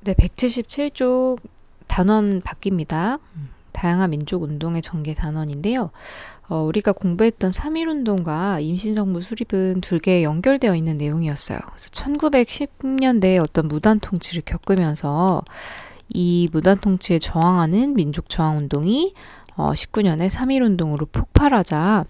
네, 177쪽 단원 바뀝니다. 다양한 민족 운동의 전개 단원인데요. 우리가 공부했던 3.1운동과 임신정부 수립은 두 개 연결되어 있는 내용이었어요. 그래서 1910년대에 어떤 무단 통치를 겪으면서 이 무단 통치에 저항하는 민족 저항 운동이 19년에 3.1운동으로 폭발하자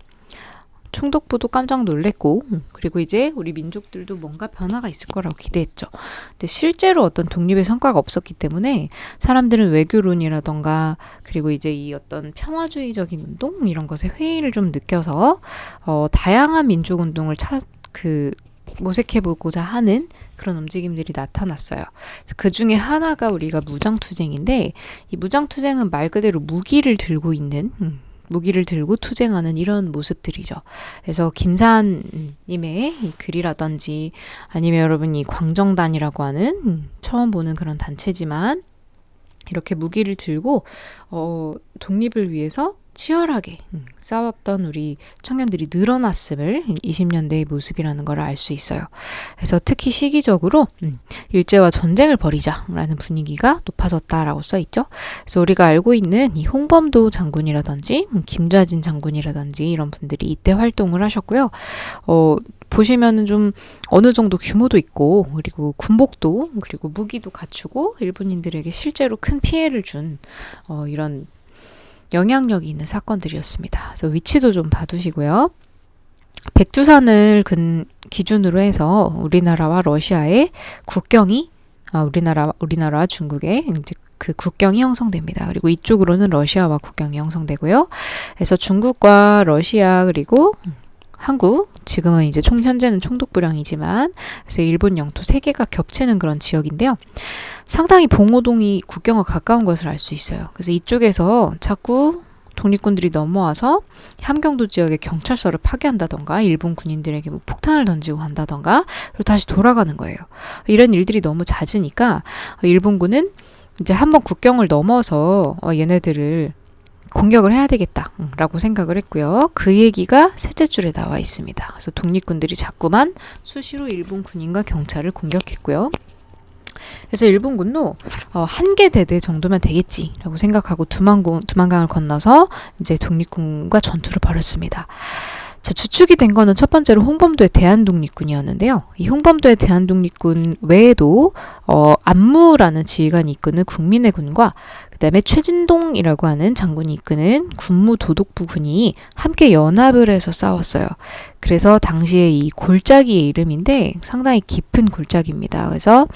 총독부도 깜짝 놀랬고, 그리고 이제 우리 민족들도 뭔가 변화가 있을 거라고 기대했죠. 근데 실제로 어떤 독립의 성과가 없었기 때문에 사람들은 외교론이라던가 그리고 이제 이 어떤 평화주의적인 운동 이런 것에 회의를 좀 느껴서 다양한 민족 운동을 모색해보고자 하는 그런 움직임들이 나타났어요. 그 중에 하나가 우리가 무장투쟁인데, 이 무장투쟁은 말 그대로 무기를 들고 투쟁하는 이런 모습들이죠. 그래서 김산님의 이 글이라든지 아니면 여러분 이 광정단이라고 하는 처음 보는 그런 단체지만 이렇게 무기를 들고 독립을 위해서 치열하게 싸웠던 우리 청년들이 늘어났음을 20년대의 모습이라는 걸 알 수 있어요. 그래서 특히 시기적으로 일제와 전쟁을 벌이자라는 분위기가 높아졌다라고 써있죠. 그래서 우리가 알고 있는 이 홍범도 장군이라든지 김좌진 장군이라든지 이런 분들이 이때 활동을 하셨고요. 보시면은 좀 어느 정도 규모도 있고 그리고 군복도 그리고 무기도 갖추고 일본인들에게 실제로 큰 피해를 준 이런 영향력이 있는 사건들이었습니다. 그래서 위치도 좀 봐두시고요. 백두산을 기준으로 해서 우리나라와 러시아의 국경이 우리나라와 중국의 이제 그 국경이 형성됩니다. 그리고 이쪽으로는 러시아와 국경이 형성되고요. 그래서 중국과 러시아 그리고 한국, 지금은 이제 현재는 총독부령이지만 그래서 일본 영토 3개가 겹치는 그런 지역인데요. 상당히 봉오동이 국경과 가까운 것을 알 수 있어요. 그래서 이쪽에서 자꾸 독립군들이 넘어와서 함경도 지역의 경찰서를 파괴한다던가 일본 군인들에게 뭐 폭탄을 던지고 간다던가 그리고 다시 돌아가는 거예요. 이런 일들이 너무 잦으니까 일본군은 이제 한번 국경을 넘어서 얘네들을 공격을 해야 되겠다라고 생각을 했고요. 그 얘기가 셋째 줄에 나와 있습니다. 그래서 독립군들이 자꾸만 수시로 일본 군인과 경찰을 공격했고요. 그래서 일본군도 한 개 대대 정도면 되겠지라고 생각하고 두만강을 건너서 이제 독립군과 전투를 벌였습니다. 자, 주축이 된 거는 첫 번째로 홍범도의 대한독립군이었는데요. 이 홍범도의 대한독립군 외에도 안무라는 지휘관이 이끄는 국민의 군과 그 다음에 최진동이라고 하는 장군이 이끄는 군무도독부군이 함께 연합을 해서 싸웠어요. 그래서 당시에 이 골짜기의 이름인데 상당히 깊은 골짜기입니다. 그래서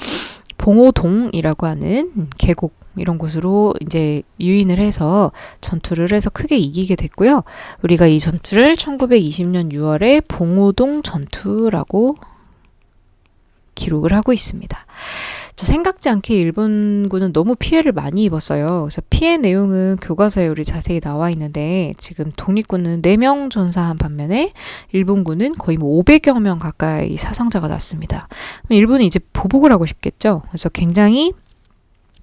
봉오동이라고 하는 계곡 이런 곳으로 이제 유인을 해서 전투를 해서 크게 이기게 됐고요. 우리가 이 전투를 1920년 6월에 봉오동 전투라고 기록을 하고 있습니다. 생각지 않게 일본군은 너무 피해를 많이 입었어요. 그래서 피해 내용은 교과서에 우리 자세히 나와 있는데 지금 독립군은 4명 전사한 반면에 일본군은 거의 500여 명 가까이 사상자가 났습니다. 일본이 이제 보복을 하고 싶겠죠. 그래서 굉장히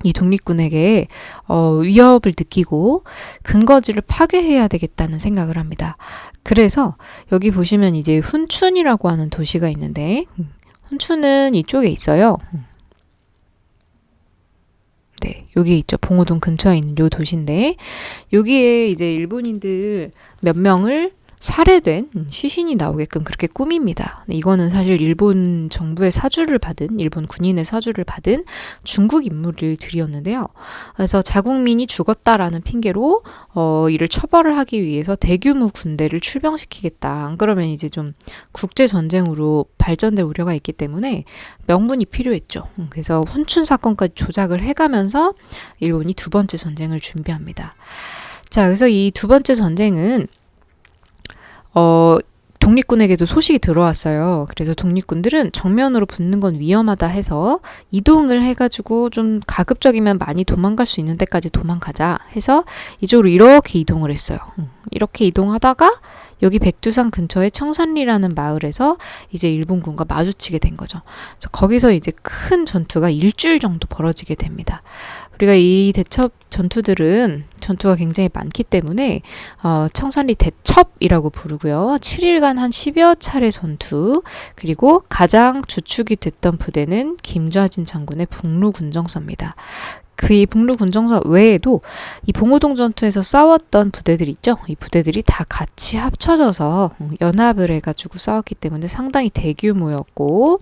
이 독립군에게 위협을 느끼고 근거지를 파괴해야 되겠다는 생각을 합니다. 그래서 여기 보시면 이제 훈춘이라고 하는 도시가 있는데 훈춘은 이쪽에 있어요. 네, 여기 있죠. 봉오동 근처에 있는 요 도시인데 여기에 이제 일본인들 몇 명을 살해된 시신이 나오게끔 그렇게 꾸밉니다. 이거는 사실 일본 정부의 사주를 받은 일본 군인의 사주를 받은 중국 인물들이었는데요. 그래서 자국민이 죽었다라는 핑계로 이를 처벌을 하기 위해서 대규모 군대를 출병시키겠다. 안 그러면 이제 좀 국제 전쟁으로 발전될 우려가 있기 때문에 명분이 필요했죠. 그래서 훈춘 사건까지 조작을 해가면서 일본이 두 번째 전쟁을 준비합니다. 자, 그래서 이 두 번째 전쟁은 독립군에게도 소식이 들어왔어요. 그래서 독립군들은 정면으로 붙는 건 위험하다 해서 이동을 해가지고 좀 가급적이면 많이 도망갈 수 있는 데까지 도망가자 해서 이쪽으로 이렇게 이동을 했어요. 이렇게 이동하다가 여기 백두산 근처의 청산리라는 마을에서 이제 일본군과 마주치게 된 거죠. 그래서 거기서 이제 큰 전투가 일주일 정도 벌어지게 됩니다. 우리가 이 대첩 전투들은 전투가 굉장히 많기 때문에 청산리 대첩이라고 부르고요. 7일간 한 10여 차례 전투, 그리고 가장 주축이 됐던 부대는 김좌진 장군의 북루군정서입니다. 그 북루군정서 외에도 이 봉오동 전투에서 싸웠던 부대들 있죠. 이 부대들이 다 같이 합쳐져서 연합을 해가지고 싸웠기 때문에 상당히 대규모였고,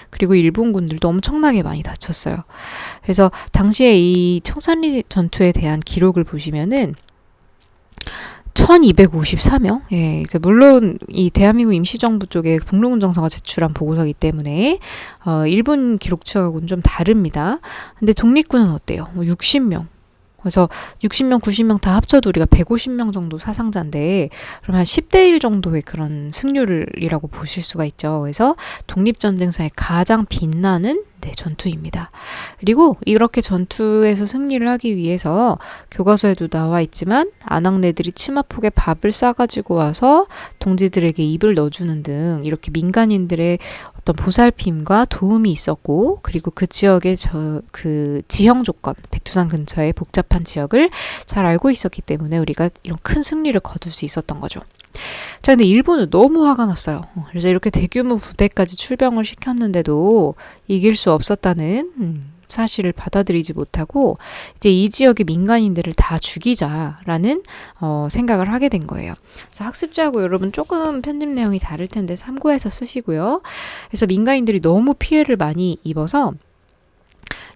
그리고 일본군들도 엄청나게 많이 다쳤어요. 그래서 당시에 이 청산리 전투에 대한 기록을 보시면은 1254명? 예, 이제 물론 이 대한민국 임시정부 쪽에 북루군정서가 제출한 보고서이기 때문에 일본 기록처하고는 좀 다릅니다. 근데 독립군은 어때요? 60명. 그래서 60명, 90명 다 합쳐도 우리가 150명 정도 사상자인데, 그러면 한 10대 1 정도의 그런 승률이라고 보실 수가 있죠. 그래서 독립전쟁사의 가장 빛나는 전투입니다. 그리고 이렇게 전투에서 승리를 하기 위해서 교과서에도 나와 있지만 아낙네들이 치마폭에 밥을 싸가지고 와서 동지들에게 입을 넣어주는 등 이렇게 민간인들의 어떤 보살핌과 도움이 있었고, 그리고 그 지역의 그 지형 조건, 백두산 근처의 복잡한 지역을 잘 알고 있었기 때문에 우리가 이런 큰 승리를 거둘 수 있었던 거죠. 자, 근데 일본은 너무 화가 났어요. 그래서 이렇게 대규모 부대까지 출병을 시켰는데도 이길 수 없었다는 사실을 받아들이지 못하고 이제 이 지역의 민간인들을 다 죽이자라는 생각을 하게 된 거예요. 그래서 학습지하고 여러분 조금 편집 내용이 다를 텐데 참고해서 쓰시고요. 그래서 민간인들이 너무 피해를 많이 입어서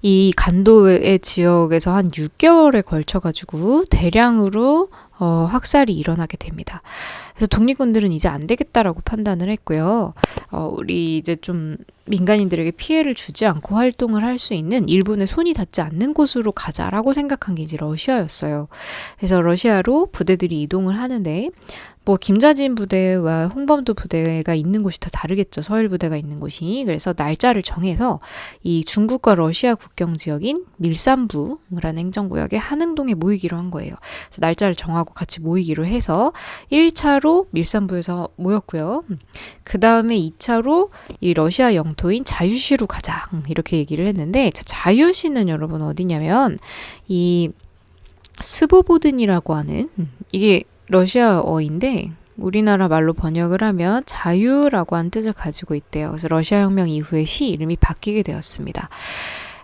이 간도의 지역에서 한 6개월에 걸쳐가지고 대량으로 학살이 일어나게 됩니다. 그래서 독립군들은 이제 안 되겠다라고 판단을 했고요. 우리 이제 좀 민간인들에게 피해를 주지 않고 활동을 할 수 있는 일본의 손이 닿지 않는 곳으로 가자라고 생각한 게 이제 러시아였어요. 그래서 러시아로 부대들이 이동을 하는데, 뭐 김좌진 부대와 홍범도 부대가 있는 곳이 다 다르겠죠. 서일 부대가 있는 곳이. 그래서 날짜를 정해서 이 중국과 러시아 국경 지역인 밀산부라는 행정구역에 한흥동에 모이기로 한 거예요. 그래서 날짜를 정하고 같이 모이기로 해서 1차로 밀산부에서 모였고요. 그 다음에 2차로 이 러시아 영토인 자유시로 가자, 이렇게 얘기를 했는데, 자유시는 여러분 어디냐면 이 스보보든이라고 하는, 이게 러시아어인데 우리나라 말로 번역을 하면 자유라고 하는 뜻을 가지고 있대요. 그래서 러시아 혁명 이후에 시 이름이 바뀌게 되었습니다.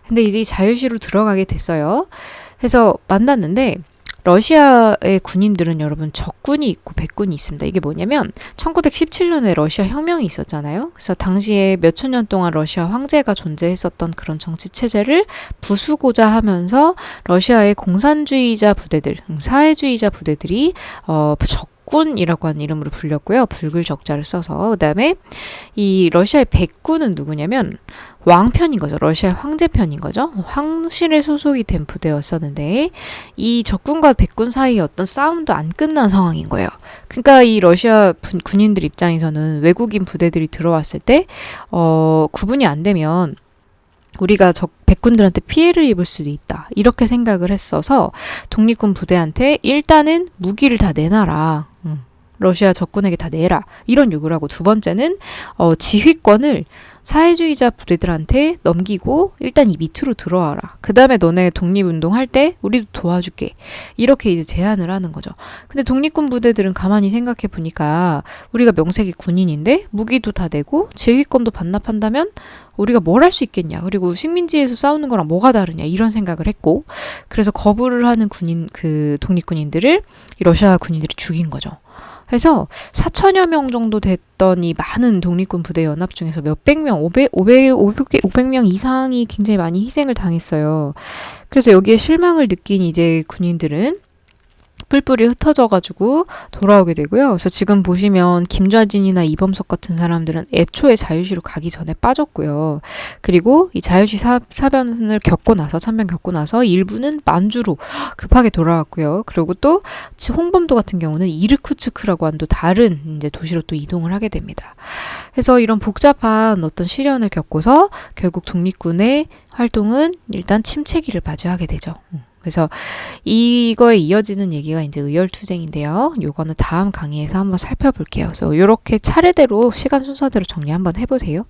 근데 이제 자유시로 들어가게 됐어요. 그래서 만났는데, 러시아의 군인들은 여러분 적군이 있고 백군이 있습니다. 이게 뭐냐면 1917년에 러시아 혁명이 있었잖아요. 그래서 당시에 몇천 년 동안 러시아 황제가 존재했었던 그런 정치 체제를 부수고자 하면서 러시아의 공산주의자 부대들, 사회주의자 부대들이 적군이라고 하는 이름으로 불렸고요. 붉을 적자를 써서. 그 다음에 이 러시아의 백군은 누구냐면 왕편인 거죠. 러시아 황제편인 거죠. 황실에 소속이 된 부대였었는데, 이 적군과 백군 사이에 어떤 싸움도 안 끝난 상황인 거예요. 그러니까 이 러시아 군인들 입장에서는 외국인 부대들이 들어왔을 때 구분이 안 되면 우리가 백군들한테 피해를 입을 수도 있다, 이렇게 생각을 했어서 독립군 부대한테 일단은 무기를 다 내놔라, 러시아 적군에게 다 내라, 이런 요구를 하고, 두 번째는 지휘권을 사회주의자 부대들한테 넘기고 일단 이 밑으로 들어와라. 그 다음에 너네 독립운동할 때 우리도 도와줄게. 이렇게 이제 제안을 하는 거죠. 근데 독립군 부대들은 가만히 생각해 보니까 우리가 명색이 군인인데 무기도 다 내고 지휘권도 반납한다면 우리가 뭘 할 수 있겠냐. 그리고 식민지에서 싸우는 거랑 뭐가 다르냐. 이런 생각을 했고, 그래서 거부를 하는 독립군인들을 이 러시아 군인들이 죽인 거죠. 그래서 4천여 명 정도 됐던 이 많은 독립군 부대 연합 중에서 몇백 명, 500명 이상이 굉장히 많이 희생을 당했어요. 그래서 여기에 실망을 느낀 이제 군인들은 뿔뿔이 흩어져가지고 돌아오게 되고요. 그래서 지금 보시면 김좌진이나 이범석 같은 사람들은 애초에 자유시로 가기 전에 빠졌고요. 그리고 이 자유시 사변을 참변 겪고 나서 일부는 만주로 급하게 돌아왔고요. 그리고 또 홍범도 같은 경우는 이르쿠츠크라고 하는 또 다른 이제 도시로 또 이동을 하게 됩니다. 그래서 이런 복잡한 어떤 시련을 겪고서 결국 독립군의 활동은 일단 침체기를 맞이하게 되죠. 그래서 이거에 이어지는 얘기가 이제 의열투쟁인데요. 요거는 다음 강의에서 한번 살펴볼게요. 그래서 이렇게 차례대로 시간 순서대로 정리 한번 해보세요.